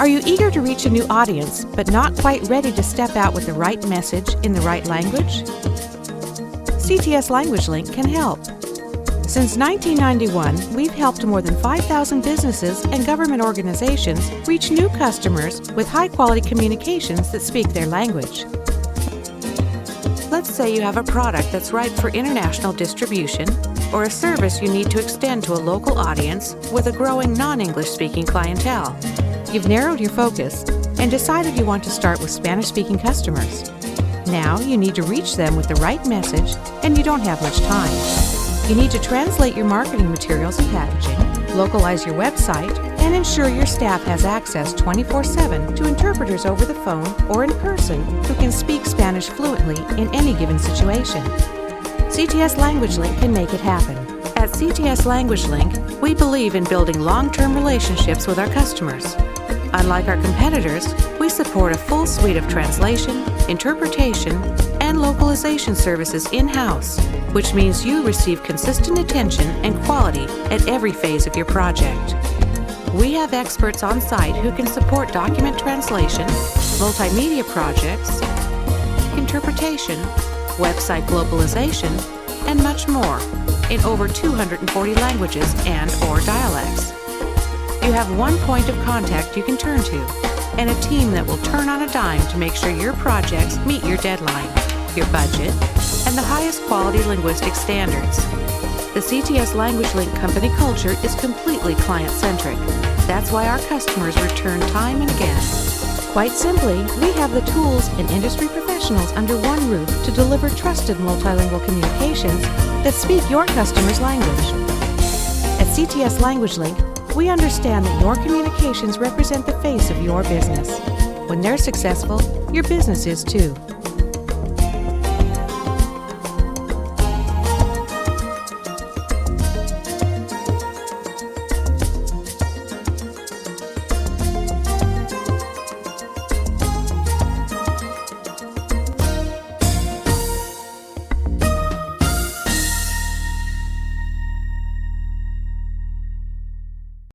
Are you eager to reach a new audience, but not quite ready to step out with the right message in the right language? CTS Language Link can help. Since 1991, we've helped more than 5,000 businesses and government organizations reach new customers with high-quality communications that speak their language. Let's say you have a product that's ripe for international distribution, or a service you need to extend to a local audience with a growing non-English speaking clientele. You've narrowed your focus and decided you want to start with Spanish-speaking customers. Now you need to reach them with the right message, and you don't have much time. You need to translate your marketing materials and packaging, localize your website, and ensure your staff has access 24/7 to interpreters over the phone or in person who can speak Spanish fluently in any given situation. CTS Language Link can make it happen. At CTS Language Link, we believe in building long-term relationships with our customers. Unlike our competitors, we support a full suite of translation, interpretation, and localization services in-house, which means you receive consistent attention and quality at every phase of your project. We have experts on site who can support document translation, multimedia projects, interpretation, website globalization, and much more in over 240 languages and/or dialects. You have one point of contact you can turn to, and a team that will turn on a dime to make sure your projects meet your deadline, your budget, and the highest quality linguistic standards. The CTS Language Link company culture is completely client-centric. That's why our customers return time and again. Quite simply, we have the tools and industry professionals under one roof to deliver trusted multilingual communications that speak your customer's language. At CTS Language Link, we understand that your communications represent the face of your business. When they're successful, your business is too.